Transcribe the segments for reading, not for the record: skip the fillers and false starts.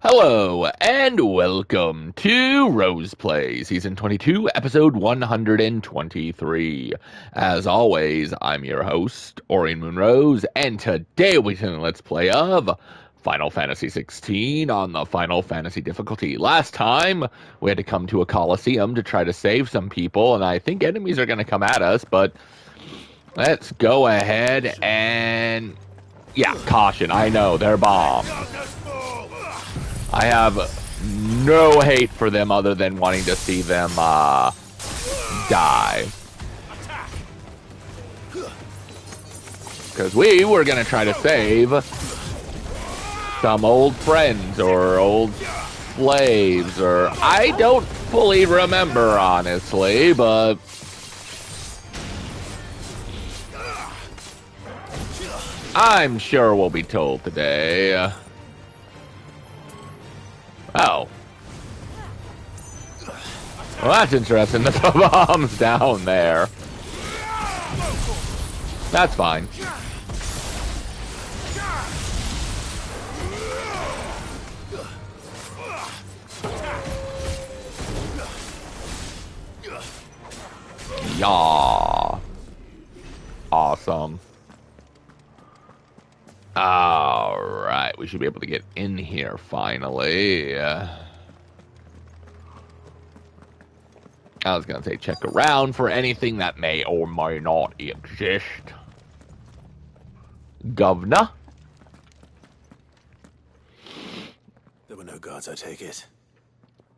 Hello, and welcome to Rose Play, Season 22, Episode 123. As always, I'm your host, Aurian MoonRose, and today we're doing a Let's Play of Final Fantasy XVI on the Final Fantasy difficulty. Last time, we had to come to a Coliseum to try to save some people, and I think enemies are going to come at us, but let's go ahead and... Yeah, caution, I know, they're bombs. I have no hate for them other than wanting to see them die. Because we were going to try to save some old friends or old slaves, or I don't fully remember, honestly, but I'm sure we'll be told today. Oh. Well, that's interesting. The bomb's down there. That's fine. Yeah. Awesome. Alright, we should be able to get in here finally. I was going to say check around for anything that may or may not exist. Governor? There were no guards, I take it.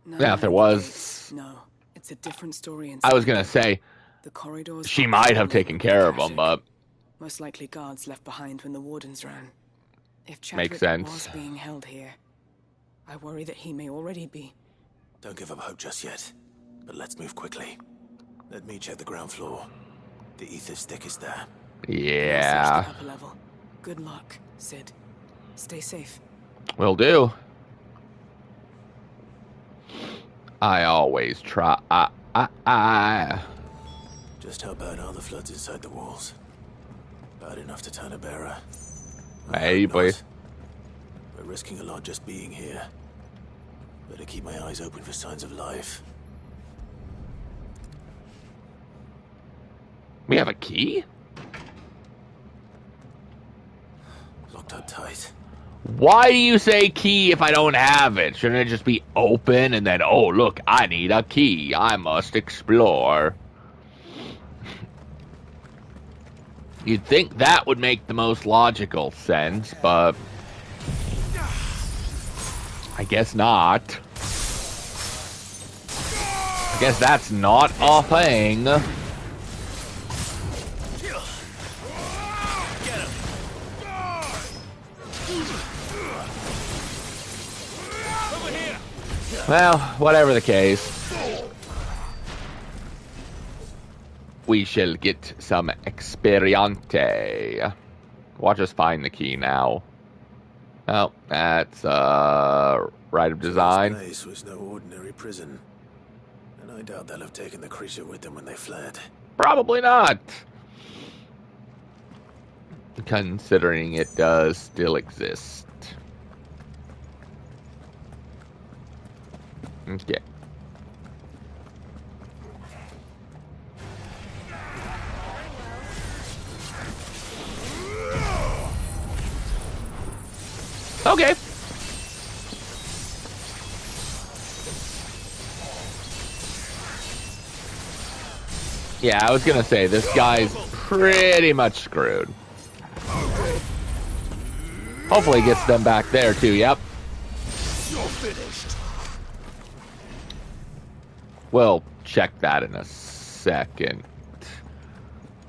No, Yeah, if there was... No, it's a different story. I was going to say, the corridors she might have taken care of them, but... Most likely guards left behind when the wardens ran. If Makes Chadwick sense. was being held here, I worry that he may already be. Don't give up hope just yet, but let's move quickly. Let me check the ground floor. The ether stick is there. Yeah. Search the upper level. Good luck, Sid. Stay safe. Will do. I always try. Just how bad are the floods inside the walls? Bad enough to turn a bearer. Maybe. We're risking a lot just being here. Better keep my eyes open for signs of life. We have a key? Locked up tight. Why do you say key if I don't have it? Shouldn't it just be open and then, oh, look, I need a key. I must explore. You'd think that would make the most logical sense, but I guess not. I guess that's not a thing. Well, whatever the case. We shall get some experiente. Watch us find the key now. Oh, that's right of design. This place was no ordinary prison, and I doubt they'll have taken the creature with them when they fled. Probably not. Considering it does still exist. Okay. Okay. Yeah, I was gonna say, this guy's pretty much screwed. Hopefully he gets them back there too, yep. You're finished. We'll check that in a second.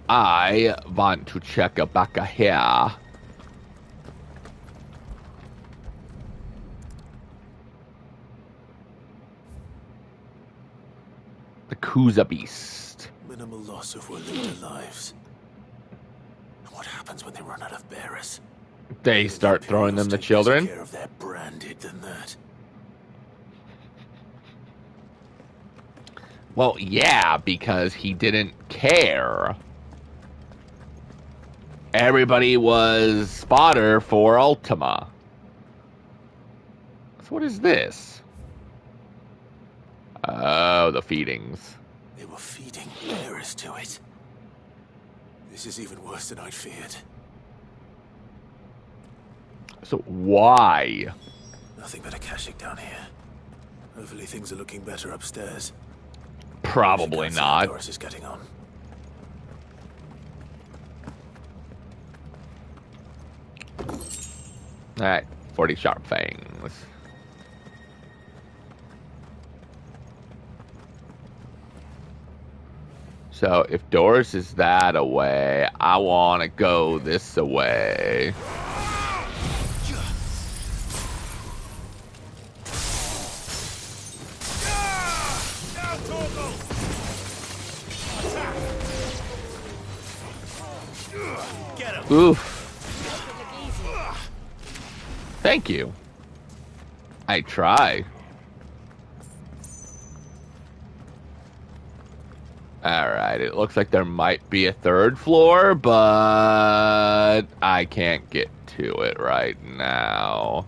I want to check back here. The Kuza Beast. Minimal loss of well-lived lives. What happens when they run out of bearers? They start throwing them to children. Care of their branded than that. Well, yeah, because he didn't care. Everybody was spotter for Ultima. So what is this? Oh, the feedings. They were feeding bearers to it. This is even worse than I'd feared. So why? Nothing but a caching down here. Hopefully things are looking better upstairs. Probably Can't see how not. Doris is getting on. Alright, 40 sharp fangs. So if Doris is that away, I want to go this away. Oof. Thank you. I try. Alright, it looks like there might be a third floor, but I can't get to it right now.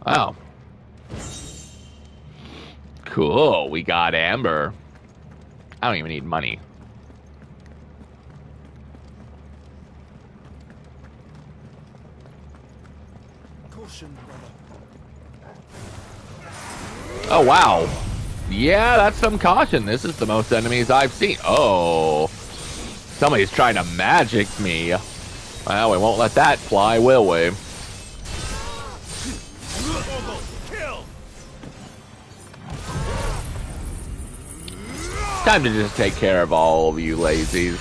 Oh. Cool, we got Amber. I don't even need money. Oh, wow. Yeah, that's some caution. This is the most enemies I've seen. Oh. Somebody's trying to magic me. Well, we won't let that fly, will we? Time to just take care of all of you lazies.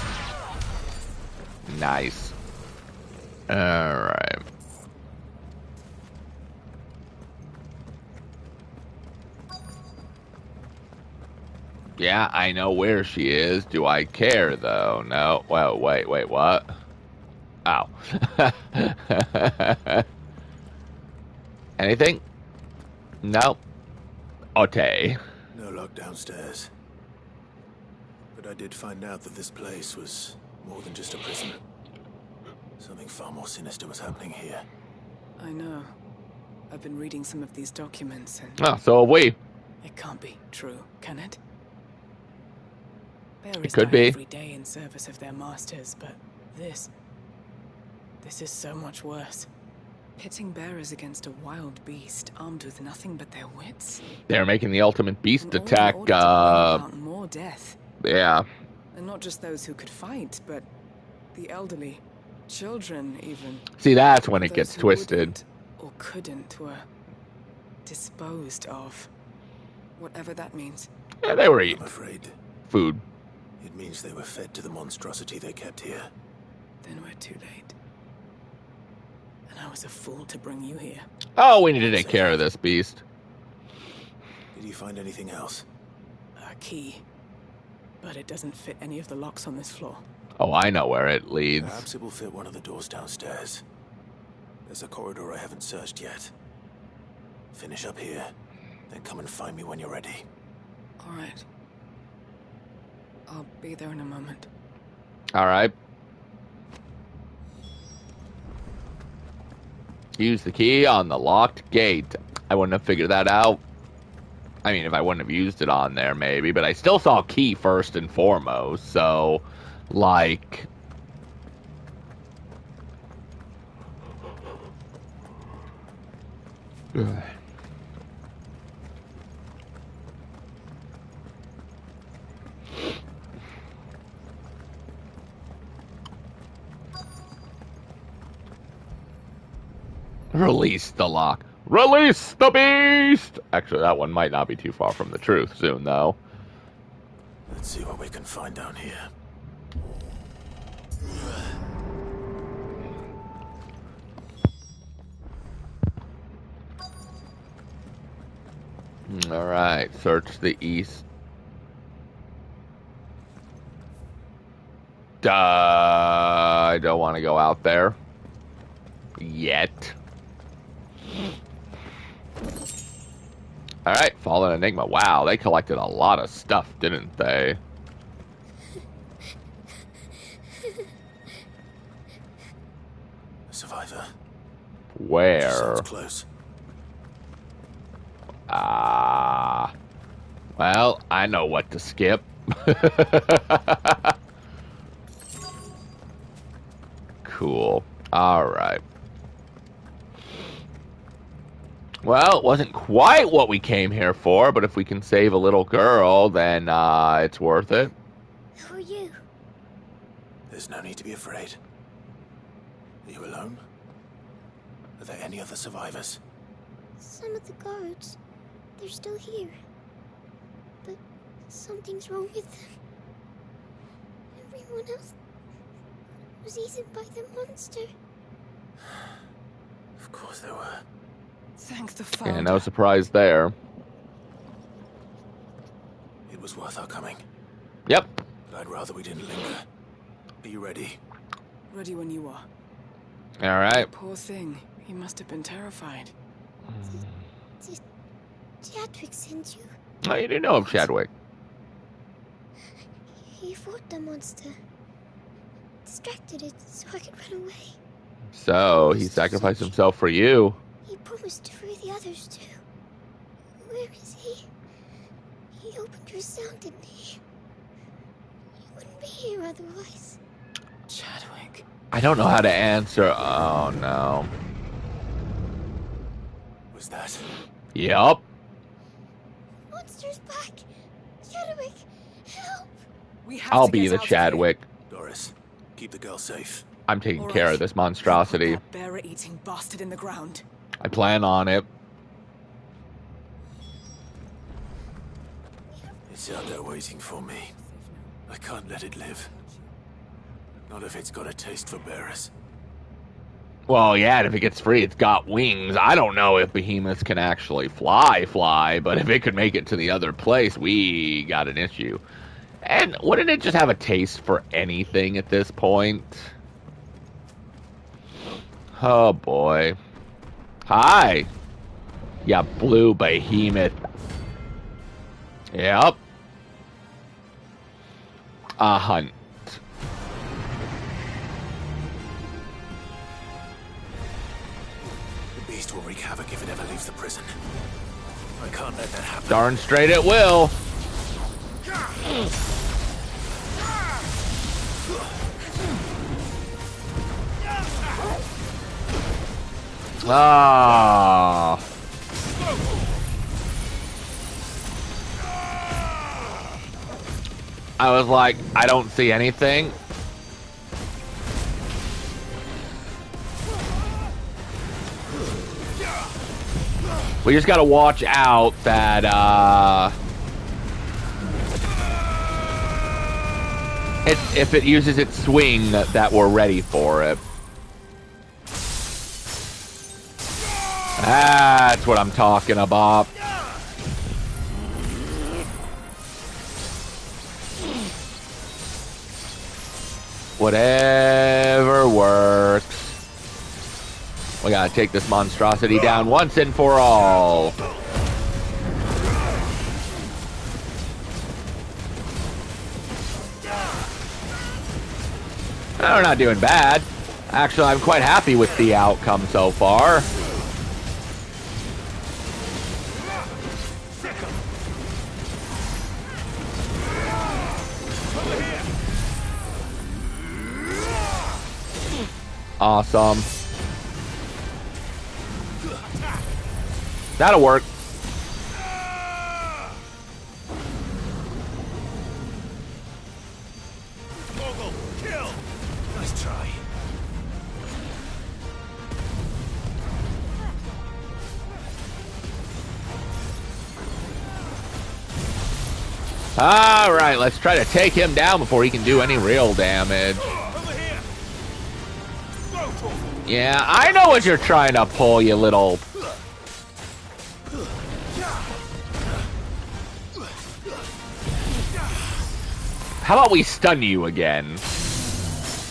Nice. Alright. Yeah, I know where she is. Do I care, though? No. Well, wait, what? Ow. Anything? No. Okay. No luck downstairs. But I did find out that this place was more than just a prison. Something far more sinister was happening here. I know. I've been reading some of these documents and... Oh, so have we. It can't be true, can it? It could be. Every day in service of their masters, but this is so much worse. Pitting bearers against a wild beast armed with nothing but their wits. They're making the ultimate beast And all in attack. order to bring about more death. Yeah. And not just those who could fight, but the elderly, children even. See, that's when it Those gets who twisted. wouldn't or couldn't were disposed of. Whatever that means. Yeah, they were I'm eating afraid food. it means they were fed to the monstrosity they kept here. Then we're too late. And I was a fool to bring you here. Oh, we need to take care of this beast. Did you find anything else? A key. But it doesn't fit any of the locks on this floor. Oh, I know where it leads. Perhaps it will fit one of the doors downstairs. There's a corridor I haven't searched yet. Finish up here, then come and find me when you're ready. All right. I'll be there in a moment. All right. Use the key on the locked gate. I wouldn't have figured that out. I mean, if I wouldn't have used it on there, maybe. But I still saw key first and foremost. So, like... Release the lock. Release the beast! Actually, that one might not be too far from the truth soon, though. Let's see what we can find down here. Alright, search the east. I don't want to go out there. Yet. Alright, Fallen Enigma. Wow, they collected a lot of stuff, didn't they? Where? Sounds close. Well, I know what to skip. Cool. Alright. Well, it wasn't quite what we came here for, but if we can save a little girl, then it's worth it. Who are you? There's no need to be afraid. Are you alone? Are there any other survivors? Some of the guards. They're still here. But something's wrong with them. Everyone else was eaten by the monster. Of course there were. Thank the Father. Yeah, no surprise there. It was worth our coming. Yep. But I'd rather we didn't linger. Are you ready? Ready when you are. Alright. Poor thing. He must have been terrified. Did Chadwick send you? Oh, you do know of Chadwick. He fought the monster. Distracted it so I could run away. So, he sacrificed himself for you. He promised to free the others too. Where is he? He opened your cell, didn't he? He wouldn't be here otherwise. Chadwick. I don't know how to answer. Oh, no. Was that? Yep. Monster's back! Chadwick, help! We have I'll to be get the out of here. Chadwick. Doris, keep the girl safe. I'm taking All care right. of this monstrosity. Put that bearer-eating bastard in the ground. I plan on it. It's out there waiting for me. I can't let it live. Not if it's got a taste for bearers. Well, yeah, and if it gets free, it's got wings. I don't know if behemoths can actually fly, but if it could make it to the other place, we got an issue. And wouldn't it just have a taste for anything at this point? Oh, boy. Hi. Ya blue behemoth. Yep. A hunt. The beast will wreak havoc if it ever leaves the prison. I can't let that happen. Darn straight it will. Ah. I was like, I don't see anything. We just gotta watch out that, if it uses its swing, that we're ready for it. That's what I'm talking about. Whatever works. We gotta take this monstrosity down once and for all. We're not doing bad. Actually, I'm quite happy with the outcome so far. Awesome. That'll work. Kill! Nice try. All right, let's try to take him down before he can do any real damage. Yeah, I know what you're trying to pull, you little... How about we stun you again?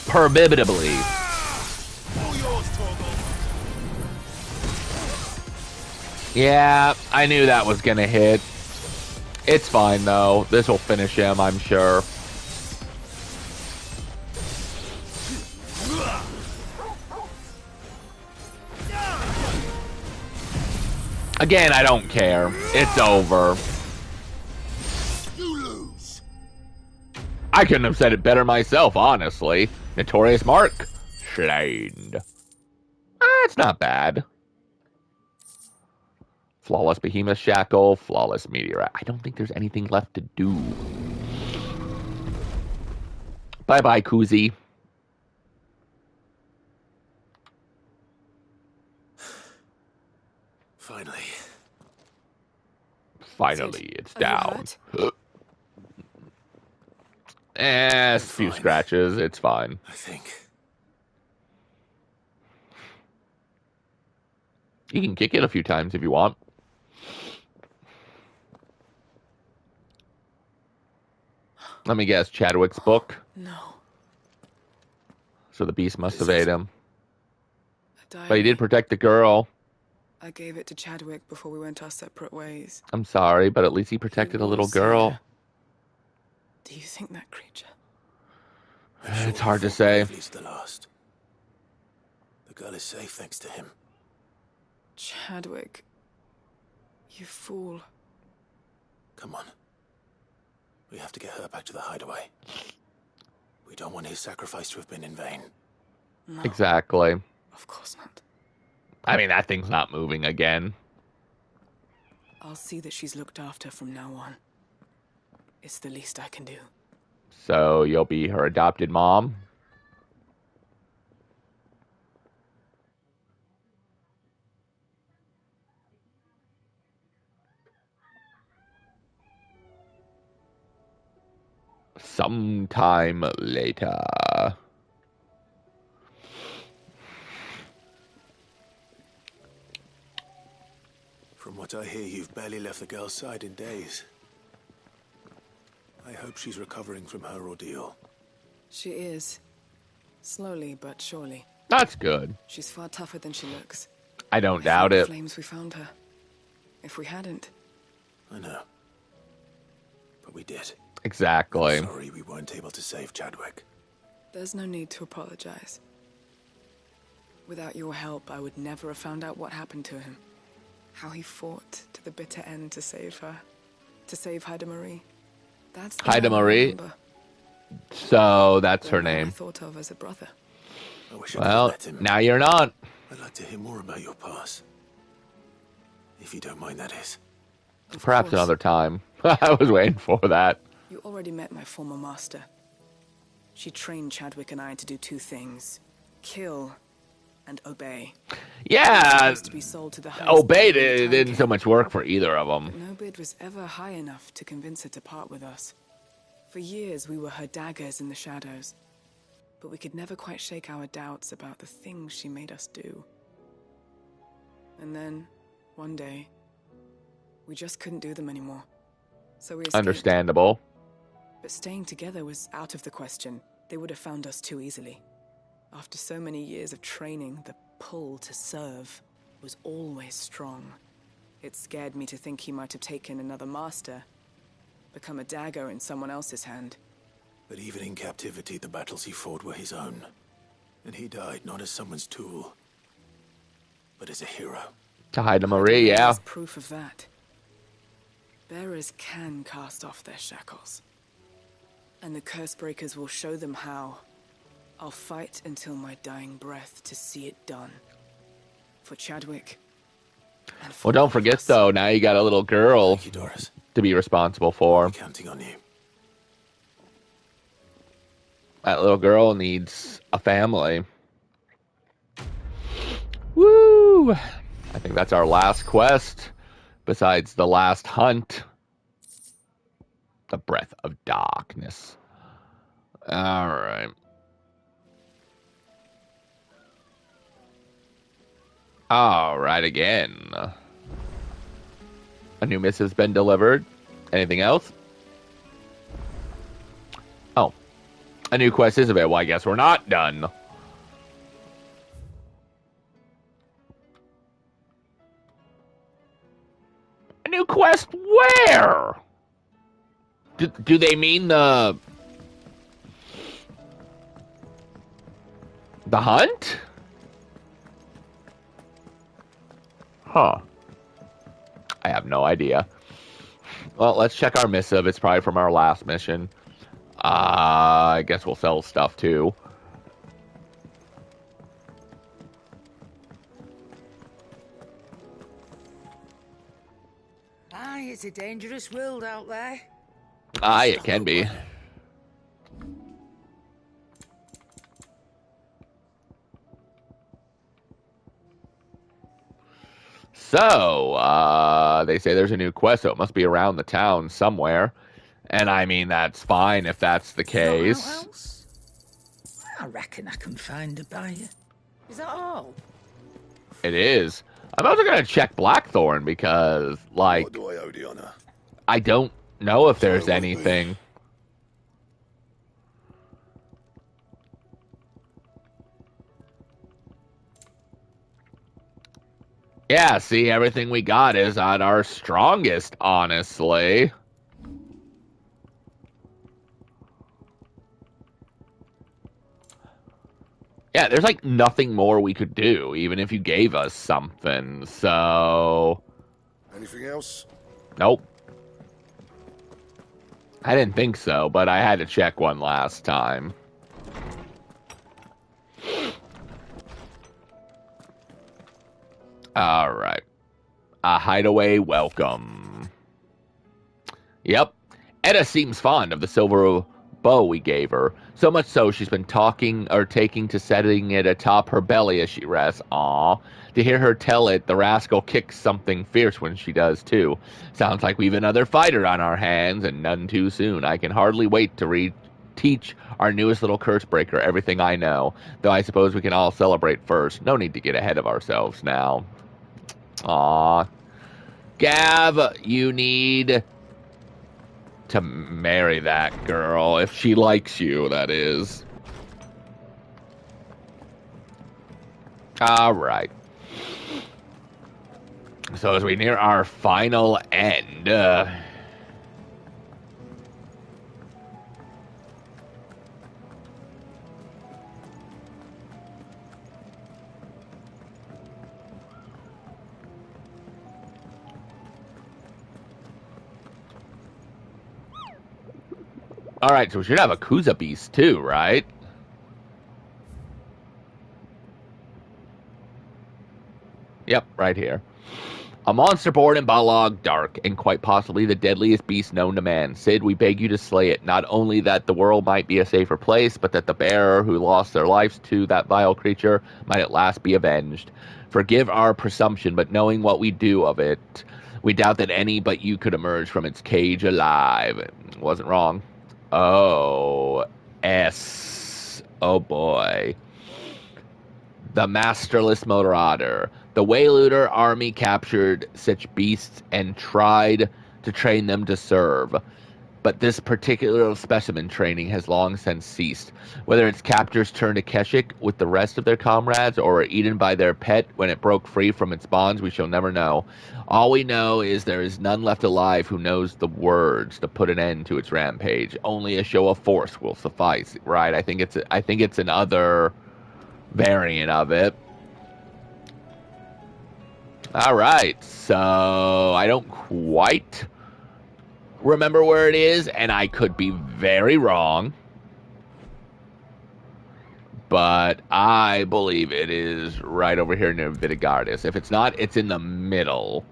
Prohibitively. Yeah, I knew that was gonna hit. It's fine, though. This will finish him, I'm sure. Again, I don't care. It's over. You lose. I couldn't have said it better myself, honestly. Notorious Mark. Slain. It's not bad. Flawless Behemoth Shackle. Flawless Meteorite. I don't think there's anything left to do. Bye-bye, Koozie. Finally, it's down. A few scratches. It's fine. I think. You can kick it a few times if you want. Let me guess, Chadwick's book? No. So the beast must have ate him. A diary. But he did protect the girl. I gave it to Chadwick before we went our separate ways. I'm sorry, but at least he protected a little girl. Here. Do you think that creature? It's hard to say. The last. The girl is safe thanks to him. Chadwick. You fool. Come on. We have to get her back to the hideaway. We don't want his sacrifice to have been in vain. No, exactly. of course not. I mean, that thing's not moving again. I'll see that she's looked after from now on. It's the least I can do. So you'll be her adopted mom? Sometime later. From what I hear, you've barely left the girl's side in days. I hope she's recovering from her ordeal. She is. Slowly but surely. That's good. She's far tougher than she looks. I don't doubt it. Flames we found her. If we hadn't. I know. But we did. Exactly. I'm sorry we weren't able to save Chadwick. There's no need to apologize. Without your help, I would never have found out what happened to him. How he fought to the bitter end to save her. To save Haida Marie. That's the Haida man I Marie? remember. So that's The her man name. I thought of as a brother. I wish I could Well, let him. now you're not. I'd like to hear more about your past. If you don't mind, that is. Of Perhaps course. another time. I was waiting for that. You already met my former master. She trained Chadwick and I to do two things. Kill and obey. Yeah, To be sold to the obeyed highest bidder it. when It the time didn't so came. much work for either of But them. no bid was ever high enough to convince her to part with us. For years, we were her daggers in the shadows. But we could never quite shake our doubts about the things she made us do. And then, one day, we just couldn't do them anymore. So we escaped. Understandable. But staying together was out of the question. They would have found us too easily. After so many years of training, the pull to serve was always strong. It scared me to think he might have taken another master, become a dagger in someone else's hand. But even in captivity, the battles he fought were his own. And he died not as someone's tool, but as a hero. To Haida Marie, yeah. There's proof of that. Bearers can cast off their shackles. And the curse breakers will show them how. I'll fight until my dying breath to see it done. For Chadwick. And for Well, don't all of forget, us. though, now you got a little girl Thank you, Doris. to be responsible for. I'm counting on you. That little girl needs a family. Woo! I think that's our last quest, besides the last hunt. The Breath of Darkness. Alright. Alright, again. A new missive's been delivered. Anything else? Oh. A new quest is available. Well, I guess we're not done. A new quest where? Do they mean the hunt? Huh. I have no idea. Well, let's check our missive. It's probably from our last mission. I guess we'll sell stuff too. Aye, it's a dangerous world out there. Aye, it can be. So, they say there's a new quest, so it must be around the town somewhere. And I mean, that's fine if that's the case. Else? I reckon I can find a buyer. Is that all? It is. I'm also going to check Blackthorn because, like, What do I owe the honor? I don't know if there's So it won't be. anything. Yeah, see, everything we got is at our strongest, honestly. Yeah, there's like nothing more we could do, even if you gave us something, so... Anything else? Nope. I didn't think so, but I had to check one last time. Alright. A hideaway welcome. Yep. Etta seems fond of the silver bow we gave her. So much so she's been taking to setting it atop her belly as she rests. Aww. To hear her tell it, the rascal kicks something fierce when she does too. Sounds like we've another fighter on our hands, and none too soon. I can hardly wait to teach our newest little curse breaker everything I know. Though I suppose we can all celebrate first. No need to get ahead of ourselves now. Aww. Gav, you need to marry that girl. If she likes you, that is. Alright. So as we near our final end... Alright, so we should have a Kuza Beast too, right? Yep, right here. A monster born in Balog Dark, and quite possibly the deadliest beast known to man. Cid, we beg you to slay it, not only that the world might be a safer place, but that the bearer who lost their lives to that vile creature might at last be avenged. Forgive our presumption, but knowing what we do of it, we doubt that any but you could emerge from its cage alive. Wasn't wrong. Oh, S. Oh boy. The masterless Marauder. The Waylooter army captured such beasts and tried to train them to serve. But this particular specimen training has long since ceased. Whether its captors turned to Keshik with the rest of their comrades or were eaten by their pet when it broke free from its bonds, we shall never know. All we know is there is none left alive who knows the words to put an end to its rampage. Only a show of force will suffice, right? I think it's another variant of it. Alright, so I don't quite remember where it is, and I could be very wrong. But I believe it is right over here near Vitigardis. If it's not, it's in the middle.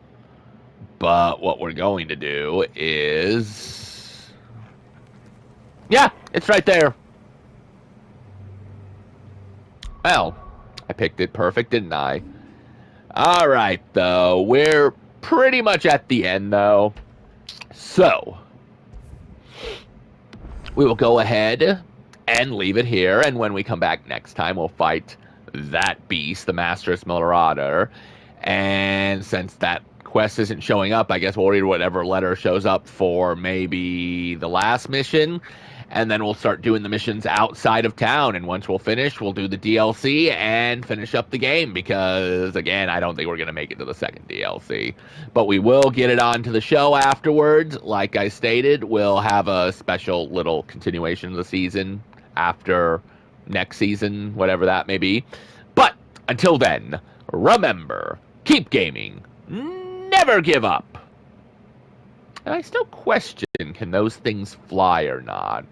But what we're going to do is... Yeah, it's right there. Well, I picked it perfect, didn't I? Alright, though. We're pretty much at the end, though. So, we will go ahead and leave it here. And when we come back next time, we'll fight that beast, the Masterless Marauder. And since that quest isn't showing up, I guess we'll read whatever letter shows up for maybe the last mission. And then we'll start doing the missions outside of town. And once we'll finish, we'll do the DLC and finish up the game. Because, again, I don't think we're going to make it to the second DLC. But we will get it onto the show afterwards. Like I stated, we'll have a special little continuation of the season after next season, whatever that may be. But, until then, remember, keep gaming. Never give up. And I still question, can those things fly or not?